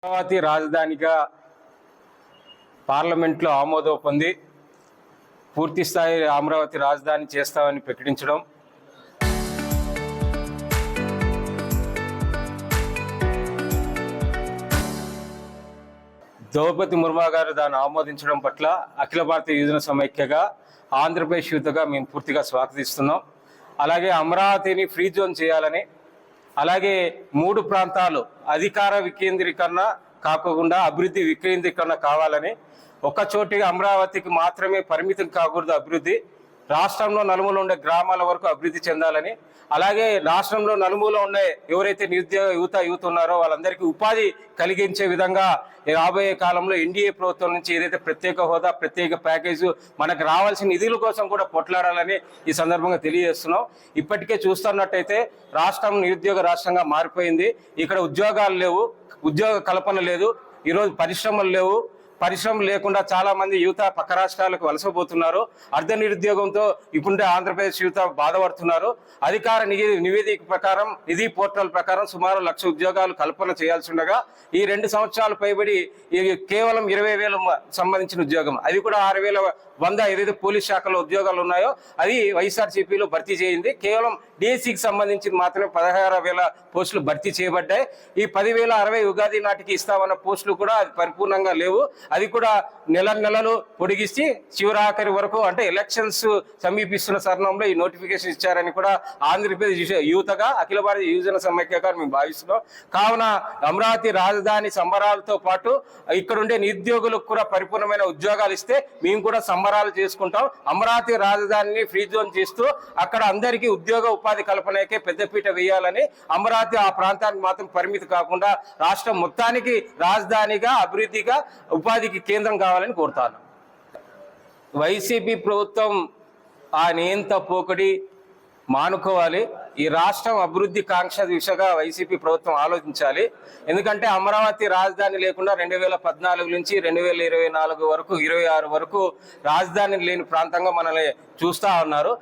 అమరావతి రాజధానిగా పార్లమెంట్లో ఆమోదం పొంది పూర్తి స్థాయి అమరావతి రాజధాని చేస్తామని ప్రకటించడం, ద్రౌపది ముర్ము గారు దాన్ని ఆమోదించడం పట్ల అఖిల భారతీయ యువజన సమైక్యగా ఆంధ్రప్రదేశ్ యువతగా మేము పూర్తిగా స్వాగతిస్తున్నాం. అలాగే అమరావతిని ఫ్రీ జోన్ చేయాలని, అలాగే 3 ప్రాంతాలు అధికార వికేంద్రీకరణ కాకుండా అభివృద్ధి వికేంద్రీకరణ కావాలని, ఒక చోటిగా అమరావతికి మాత్రమే పరిమితం కాకూడదు అభివృద్ధి, రాష్ట్రంలో నలుమూల ఉండే గ్రామాల వరకు అభివృద్ధి చెందాలని, అలాగే రాష్ట్రంలో నలుమూల ఉండే ఎవరైతే నిరుద్యోగ యువత ఉన్నారో వాళ్ళందరికీ ఉపాధి కలిగించే విధంగా రాబోయే కాలంలో ఎన్డీఏ ప్రభుత్వం నుంచి ఏదైతే ప్రత్యేక హోదా, ప్రత్యేక ప్యాకేజు మనకు రావాల్సిన నిధుల కోసం కూడా పోట్లాడాలని ఈ సందర్భంగా తెలియజేస్తున్నాం. ఇప్పటికే చూస్తున్నట్టయితే రాష్ట్రం నిరుద్యోగ రాష్ట్రంగా మారిపోయింది. ఇక్కడ ఉద్యోగాలు లేవు, ఉద్యోగ కల్పన లేదు, ఈరోజు పరిశ్రమలు లేవు. పరిశ్రమలు లేకుండా చాలా మంది యువత పక్క రాష్ట్రాలకు వలసపోతున్నారు. అర్ధ నిరుద్యోగంతో ఇప్పుడే ఆంధ్రప్రదేశ్ యువత బాధపడుతున్నారు. అధికార నివేదిక ప్రకారం, నిధి పోర్టల్ ప్రకారం సుమారు 1,00,000 ఉద్యోగాలు కల్పన చేయాల్సి ఉండగా ఈ 2 సంవత్సరాలు పైబడి కేవలం 20,000 సంబంధించిన ఉద్యోగం, అది కూడా 6,100 ఏదైతే పోలీస్ శాఖలో ఉద్యోగాలు ఉన్నాయో అది వైఎస్ఆర్సీపీలో భర్తీ చేయింది. కేవలం డిఎస్సికి సంబంధించి మాత్రమే 16,000 పోస్టులు భర్తీ చేయబడ్డాయి. ఈ 10,060 ఉగాది నాటికి ఇస్తామన్న పోస్టులు కూడా అది పరిపూర్ణంగా లేవు. అది కూడా నెలలు పొడిగిస్తే చివరాఖరి వరకు, అంటే ఎలక్షన్స్ సమీపిస్తున్న తరుణంలో ఈ నోటిఫికేషన్ ఇచ్చారని కూడా ఆంధ్రప్రదేశ్ యువతగా అఖిల భారతీయ యువజన సమైక్యగా మేము భావిస్తున్నాం. కావున అమరావతి రాజధాని సంబరాలతో పాటు ఇక్కడుండే నిరుద్యోగులకు కూడా పరిపూర్ణమైన ఉద్యోగాలు ఇస్తే మేము కూడా సంబరాలు చేసుకుంటాం. అమరావతి రాజధానిని ఫ్రీ జోన్ చేస్తూ అక్కడ అందరికీ ఉద్యోగ ఉపాధి కల్పనకే పెద్దపీట వేయాలని, అమరావతి ఆ ప్రాంతానికి మాత్రం పరిమితి కాకుండా రాష్ట్రం మొత్తానికి రాజధానిగా, అభివృద్ధిగా, ఉపాధికి కేంద్రం కావాలని కోరుతాను. వైసీపీ ప్రభుత్వం ఆ నియంత పోకడి మానుకోవాలి. ఈ రాష్ట్రం అభివృద్ధి కాంక్ష దిశగా వైసీపీ ప్రభుత్వం ఆలోచించాలి. ఎందుకంటే అమరావతి రాజధాని లేకుండా 2014 నుంచి 2024 వరకు 26 వరకు రాజధాని లేని ప్రాంతంగా మనల్ని చూస్తూ ఉన్నారు.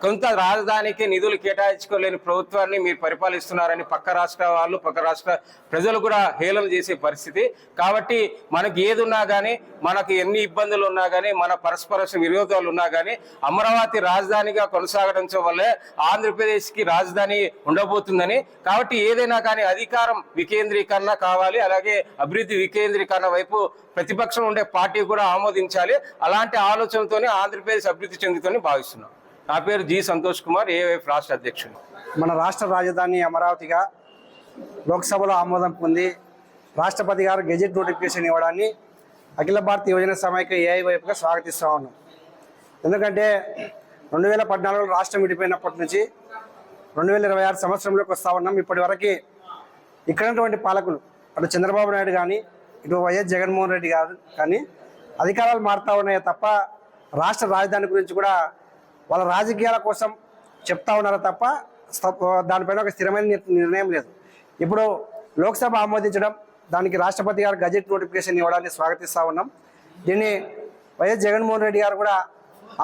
కొంత రాజధానికి నిధులు కేటాయించుకోలేని ప్రభుత్వాన్ని మీరు పరిపాలిస్తున్నారని పక్క రాష్ట్ర వాళ్ళు, పక్క రాష్ట్ర ప్రజలు కూడా హేళన చేసే పరిస్థితి. కాబట్టి మనకి ఏది ఉన్నా కానీ, మనకి ఎన్ని ఇబ్బందులు ఉన్నా కానీ, మన పరస్పర విరోధాలు ఉన్నా కానీ అమరావతి రాజధానిగా కొనసాగడం వల్లే ఆంధ్రప్రదేశ్కి రాజధాని ఉండబోతుందని, కాబట్టి ఏదైనా కానీ అధికారం వికేంద్రీకరణ కావాలి, అలాగే అభివృద్ధి వికేంద్రీకరణ వైపు ప్రతిపక్షం ఉండే పార్టీ కూడా ఆమోదించాలి. అలాంటి ఆలోచనతోనే ఆంధ్రప్రదేశ్ అభివృద్ధి చెందుతుందని భావిస్తున్నాం. నా పేరు జి సంతోష్ కుమార్, ఏవైఎఫ్ రాష్ట్ర అధ్యక్షుడు. మన రాష్ట్ర రాజధాని అమరావతిగా లోక్సభలో ఆమోదం పొంది రాష్ట్రపతి గారు గెజెట్ నోటిఫికేషన్ ఇవ్వడాన్ని అఖిల భారతీయ యువజన సమైక్య ఏఐవైఎఫ్గా స్వాగతిస్తూ ఉన్నాం. ఎందుకంటే 2014లో రాష్ట్రం విడిపోయినప్పటి నుంచి 2026 సంవత్సరంలోకి వస్తూ ఉన్నాం. ఇప్పటి వరకు ఇక్కడటువంటి పాలకులు, అటు చంద్రబాబు నాయుడు కానీ, ఇటు వైఎస్ జగన్మోహన్ రెడ్డి గారు కానీ అధికారాలు మారుతూ ఉన్నాయే తప్ప రాష్ట్ర రాజధాని గురించి కూడా వాళ్ళ రాజకీయాల కోసం చెప్తా ఉన్నారు తప్ప దానిపైన ఒక స్థిరమైన నిర్ణయం లేదు. ఇప్పుడు లోక్సభ ఆమోదించడం, దానికి రాష్ట్రపతి గారు గజెట్ నోటిఫికేషన్ ఇవ్వడాన్ని స్వాగతిస్తూ ఉన్నాం. దీన్ని వైఎస్ జగన్మోహన్ రెడ్డి గారు కూడా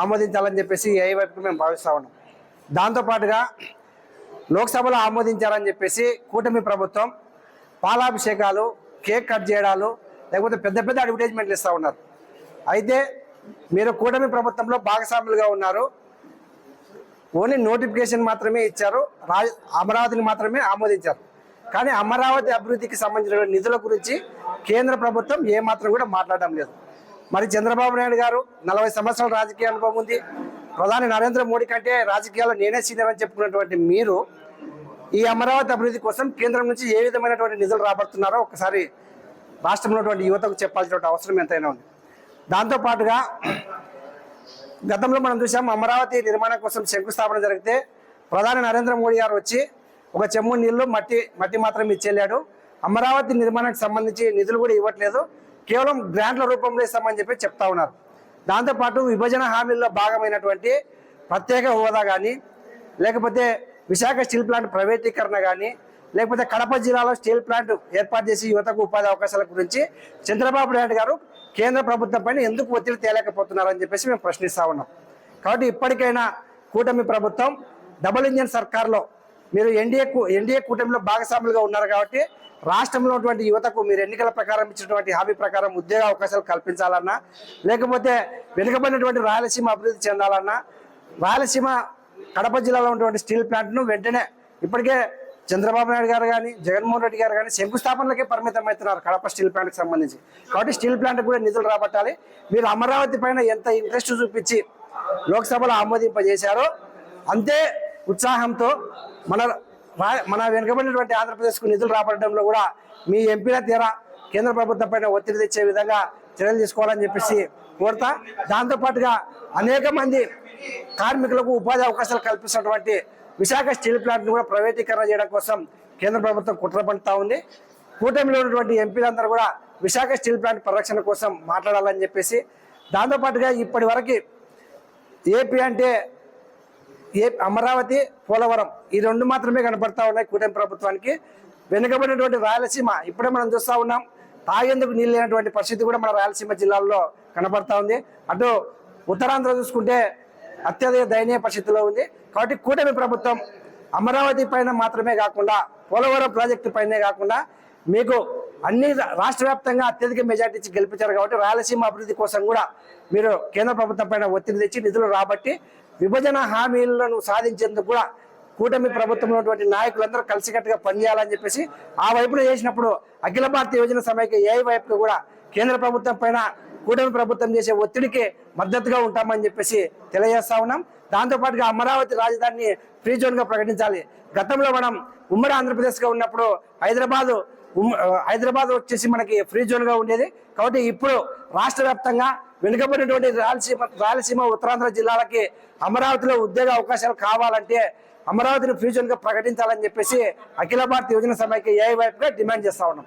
ఆమోదించాలని చెప్పేసి ఏఐవైపుకి మేము భావిస్తూ ఉన్నాం. దాంతోపాటుగా లోక్సభలో ఆమోదించాలని చెప్పేసి కూటమి ప్రభుత్వం పాలాభిషేకాలు, కేక్ కట్ చేయడాలు, లేకపోతే పెద్ద పెద్ద అడ్వర్టైజ్మెంట్లు ఇస్తూ ఉన్నారు. అయితే మీరు కూటమి ప్రభుత్వంలో భాగస్వాములుగా ఉన్నారు. ఓన్లీ నోటిఫికేషన్ మాత్రమే ఇచ్చారు, అమరావతిని మాత్రమే ఆమోదించారు. కానీ అమరావతి అభివృద్ధికి సంబంధించిన నిధుల గురించి కేంద్ర ప్రభుత్వం ఏమాత్రం కూడా మాట్లాడడం లేదు. మరి చంద్రబాబు నాయుడు గారు 40 సంవత్సరాల రాజకీయ అనుభవం ఉంది. ప్రధాని నరేంద్ర మోడీ కంటే రాజకీయాల్లో నేనే సీనియర్ అని చెప్పుకున్నటువంటి మీరు ఈ అమరావతి అభివృద్ధి కోసం కేంద్రం నుంచి ఏ విధమైనటువంటి నిధులు రాబడుతున్నారో ఒకసారి రాష్ట్రంలో ఉన్నటువంటి యువతకు చెప్పాల్సినటువంటి అవసరం ఎంతైనా ఉంది. దాంతోపాటుగా గతంలో మనం చూసాం, అమరావతి నిర్మాణం కోసం శంకుస్థాపన జరిగితే ప్రధాని నరేంద్ర మోడీ గారు వచ్చి ఒక చెమ్ము నీళ్లు మట్టి మాత్రం ఇచ్చేళ్ళాడు. అమరావతి నిర్మాణానికి సంబంధించి నిధులు కూడా ఇవ్వట్లేదు, కేవలం గ్రాంట్ల రూపంలో ఇస్తామని చెప్పి చెప్తా ఉన్నారు. దాంతోపాటు విభజన హామీల్లో భాగమైనటువంటి ప్రత్యేక హోదా కానీ, లేకపోతే విశాఖ స్టీల్ ప్లాంట్ ప్రైవేటీకరణ కానీ, లేకపోతే కడప జిల్లాలో స్టీల్ ప్లాంట్ ఏర్పాటు చేసి యువతకు ఉపాధి అవకాశాల గురించి చంద్రబాబు నాయుడు గారు కేంద్ర ప్రభుత్వం పైన ఎందుకు ఒత్తిడి తేలేకపోతున్నారని చెప్పేసి మేము ప్రశ్నిస్తూ ఉన్నాం. కాబట్టి ఇప్పటికైనా కూటమి ప్రభుత్వం డబుల్ ఇంజిన్ సర్కార్లో మీరు ఎన్డీఏ కూటమిలో భాగస్వాములుగా ఉన్నారు కాబట్టి రాష్ట్రంలో ఉన్నటువంటి యువతకు మీరు ఎన్నికల ప్రకారం ఇచ్చినటువంటి హామీ ప్రకారం ఉద్యోగ అవకాశాలు కల్పించాలన్నా, లేకపోతే వెనుకబడినటువంటి రాయలసీమ అభివృద్ధి చెందాలన్నా, రాయలసీమ కడప జిల్లాలో ఉన్నటువంటి స్టీల్ ప్లాంట్ను వెంటనే ఇప్పటికే చంద్రబాబు నాయుడు గారు కానీ జగన్మోహన్ రెడ్డి గారు కానీ శంకుస్థాపనలకే పరిమితం అవుతున్నారు కడప స్టీల్ ప్లాంట్కి సంబంధించి. కాబట్టి స్టీల్ ప్లాంట్ కూడా నిధులు రాబట్టాలి. మీరు అమరావతి పైన ఎంత ఇంట్రెస్ట్ చూపించి లోక్సభలో ఆమోదింపజేశారో అంతే ఉత్సాహంతో మన వెనుకబడినటువంటి ఆంధ్రప్రదేశ్కు నిధులు రాబట్టడంలో కూడా మీ ఎంపీల తీరా కేంద్ర ప్రభుత్వం పైన ఒత్తిడి తెచ్చే విధంగా చర్యలు తీసుకోవాలని చెప్పేసి కోరుతా. దాంతోపాటుగా అనేక మంది కార్మికులకు ఉపాధి అవకాశాలు కల్పిస్తున్నటువంటి విశాఖ స్టీల్ ప్లాంట్ను కూడా ప్రైవేటీకరణ చేయడం కోసం కేంద్ర ప్రభుత్వం కుట్ర పడుతూ ఉంది. కూటమిలో ఉన్నటువంటి ఎంపీలందరూ కూడా విశాఖ స్టీల్ ప్లాంట్ పరిరక్షణ కోసం మాట్లాడాలని చెప్పేసి, దాంతోపాటుగా ఇప్పటి వరకు ఏపీ అంటే అమరావతి, పోలవరం ఈ రెండు మాత్రమే కనపడతా ఉన్నాయి కూటమి ప్రభుత్వానికి. వెనుకబడినటువంటి రాయలసీమ ఇప్పుడే మనం చూస్తూ ఉన్నాం, తాగేందుకు నీళ్ళు లేనటువంటి పరిస్థితి కూడా మన రాయలసీమ జిల్లాల్లో కనపడతా ఉంది. అటు ఉత్తరాంధ్ర చూసుకుంటే అత్యధిక దయనీయ పరిస్థితిలో ఉంది. కాబట్టి కూటమి ప్రభుత్వం అమరావతి పైన మాత్రమే కాకుండా పోలవరం ప్రాజెక్టు పైనే కాకుండా మీకు అన్ని రాష్ట్ర వ్యాప్తంగా అత్యధిక మెజార్టీ ఇచ్చి గెలిపించారు. కాబట్టి రాయలసీమ అభివృద్ధి కోసం కూడా మీరు కేంద్ర ప్రభుత్వం పైన ఒత్తిడి తెచ్చి నిధులు రాబట్టి విభజన హామీలను సాధించేందుకు కూడా కూటమి ప్రభుత్వంలో ఉన్నటువంటి నాయకులందరూ కలిసికట్టుగా పనిచేయాలని చెప్పేసి ఆ వైపున చేసినప్పుడు అఖిల భారతీయ యువజన సమైక్య ఏ వైపుగా కూడా కేంద్ర ప్రభుత్వం పైన కూటమి ప్రభుత్వం చేసే ఒత్తిడికి మద్దతుగా ఉంటామని చెప్పేసి తెలియజేస్తా ఉన్నాం. దాంతోపాటుగా అమరావతి రాజధానిని ఫ్రీ జోన్గా ప్రకటించాలి. గతంలో మనం ఉమ్మడి ఆంధ్రప్రదేశ్గా ఉన్నప్పుడు హైదరాబాద్ వచ్చేసి మనకి ఫ్రీ జోన్గా ఉండేది. కాబట్టి ఇప్పుడు రాష్ట్ర వ్యాప్తంగా వెనుకబడినటువంటి రాయలసీమ ఉత్తరాంధ్ర జిల్లాలకి అమరావతిలో ఉద్యోగ అవకాశాలు కావాలంటే అమరావతిని ఫ్రీ జోన్గా ప్రకటించాలని చెప్పేసి అఖిల భారతీయ యువజన సమైక్య ఏఐవైపుగా డిమాండ్ చేస్తా ఉన్నాం.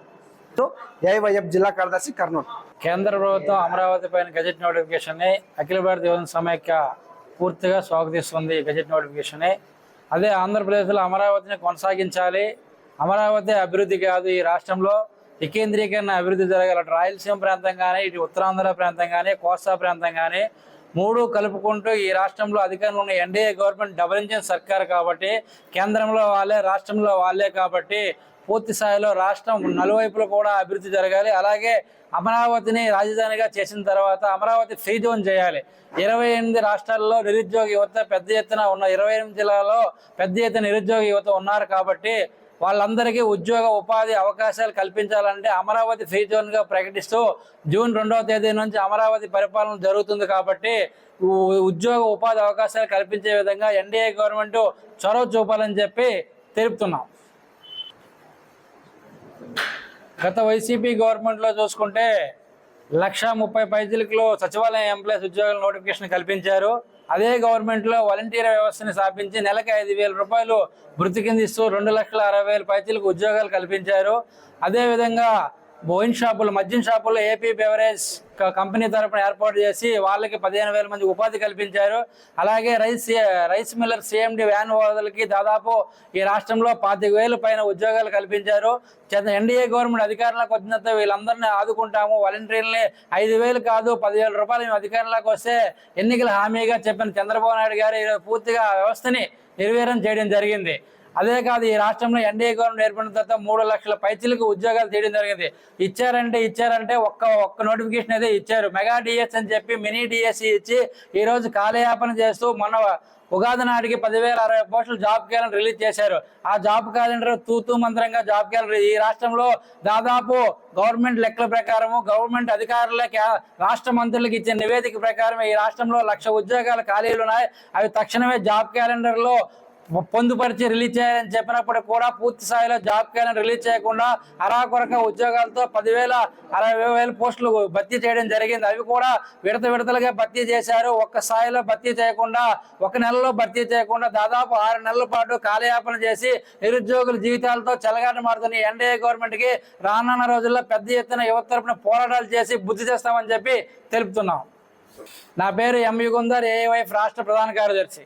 ఏఐవైఎఫ్ జిల్లా కార్యదర్శి కర్నూలు. కేంద్ర ప్రభుత్వం అమరావతి పైన గజెట్ నోటిఫికేషన్ని అఖిల భారతీయ యువజన సమైక్య పూర్తిగా స్వాగతిస్తుంది. గజెట్ నోటిఫికేషన్ని అదే ఆంధ్రప్రదేశ్లో అమరావతిని కొనసాగించాలి. అమరావతి అభివృద్ధి కాదు, ఈ రాష్ట్రంలో వికేంద్రీకరణ అభివృద్ధి జరగాలి. అటు రాయలసీమ ప్రాంతం కానీ, ఇటు ఉత్తరాంధ్ర ప్రాంతం కానీ, కోస్తా ప్రాంతం కానీ మూడు కలుపుకుంటూ ఈ రాష్ట్రంలో అధికారంలో ఉన్న ఎన్డీఏ గవర్నమెంట్ డబుల్ ఇంజిన్ సర్కార్ కాబట్టి, కేంద్రంలో వాళ్ళే రాష్ట్రంలో వాళ్ళే కాబట్టి పూర్తి స్థాయిలో రాష్ట్రం నలువైపులో కూడా అభివృద్ధి జరగాలి. అలాగే అమరావతిని రాజధానిగా చేసిన తర్వాత అమరావతి ఫ్రీ జోన్ చేయాలి. 28 రాష్ట్రాల్లో నిరుద్యోగ యువత పెద్ద ఎత్తున ఉన్న 28 జిల్లాల్లో పెద్ద ఎత్తున నిరుద్యోగ యువత ఉన్నారు కాబట్టి వాళ్ళందరికీ ఉద్యోగ ఉపాధి అవకాశాలు కల్పించాలంటే అమరావతి ఫ్రీ జోన్గా ప్రకటిస్తూ జూన్ 2వ తేదీ నుంచి అమరావతి పరిపాలన జరుగుతుంది. కాబట్టి ఉద్యోగ ఉపాధి అవకాశాలు కల్పించే విధంగా ఎన్డీఏ గవర్నమెంట్ చొరవ చూపాలని చెప్పి తెలుపుతున్నాం. గత వైసీపీ గవర్నమెంట్లో చూసుకుంటే 130,000 సచివాలయ ఎంప్లాయీస్ ఉద్యోగాల నోటిఫికేషన్ కల్పించారు. అదే గవర్నమెంట్లో వాలంటీర్ వ్యవస్థని స్థాపించి నెలకు 5,000 రూపాయలు వృత్తి కింద ఇస్తూ 2,60,000 ఉద్యోగాలు కల్పించారు. అదేవిధంగా వైన్ షాపులు, మద్యం షాపుల్లో ఏపీ బెవరేజ్ కంపెనీ తరపున ఏర్పాటు చేసి వాళ్ళకి 15,000 మంది ఉపాధి కల్పించారు. అలాగే రైస్ మిల్లర్ సిఎండి వ్యాన్ ఓనర్లకి దాదాపు ఈ రాష్ట్రంలో 25,000 పైన ఉద్యోగాలు కల్పించారు. ఎన్డీఏ గవర్నమెంట్ అధికారంలోకి వచ్చినంత వీళ్ళందరినీ ఆదుకుంటాము, వాలంటీర్లని 5,000 కాదు 10,000 రూపాయలు మేము అధికారంలోకి వస్తే ఎన్నికల హామీగా చెప్పిన చంద్రబాబు నాయుడు గారు పూర్తిగా వ్యవస్థని నిర్వీర్యం చేయడం జరిగింది. అదే కాదు, ఈ రాష్ట్రంలో ఎన్డీఏ గవర్నమెంట్ ఏర్పడిన తర్వాత 3 లక్షల పైచీలకు ఉద్యోగాలు తీయడం జరిగింది. ఇచ్చారంటే ఒక్క నోటిఫికేషన్ అయితే ఇచ్చారు. మెగా డిఎస్ అని చెప్పి మినీ డిఎస్సి ఇచ్చి ఈరోజు కాలయాపన చేస్తూ మొన్న ఉగాది నాటికి 10,060 పోస్టులు జాబ్ క్యాలెండర్ రిలీజ్ చేశారు. ఆ జాబ్ క్యాలెండర్ తూతూ మంత్రంగా జాబ్ క్యాలెండర్ ఈ రాష్ట్రంలో దాదాపు గవర్నమెంట్ లెక్కల ప్రకారము గవర్నమెంట్ అధికారులకి రాష్ట్ర మంత్రులకు ఇచ్చిన నివేదిక ప్రకారం ఈ రాష్ట్రంలో 1,00,000 ఉద్యోగాలు ఖాళీలు ఉన్నాయి. అవి తక్షణమే జాబ్ క్యాలెండర్లో పొందుపరిచి రిలీజ్ చేయాలని చెప్పినప్పుడు కూడా పూర్తి స్థాయిలో జాబ్ క్యాలెండర్ రిలీజ్ చేయకుండా అరాకొరక ఉద్యోగాలతో 10,000-60,000 పోస్టులు భర్తీ చేయడం జరిగింది. అవి కూడా విడతలుగా భర్తీ చేశారు. ఒక్క స్థాయిలో భర్తీ చేయకుండా, ఒక నెలలో భర్తీ చేయకుండా దాదాపు 6 నెలల పాటు కాలయాపన చేసి నిరుద్యోగుల జీవితాలతో చెలగాట మారుతున్న ఎన్డీఏ గవర్నమెంట్కి రానున్న రోజుల్లో పెద్ద ఎత్తున యువత తరపున పోరాటాలు చేసి బుద్ధి చేస్తామని చెప్పి తెలుపుతున్నాం. నా పేరు ఎం యుగంధర్, ఏఐవైఎఫ్ రాష్ట్ర ప్రధాన కార్యదర్శి.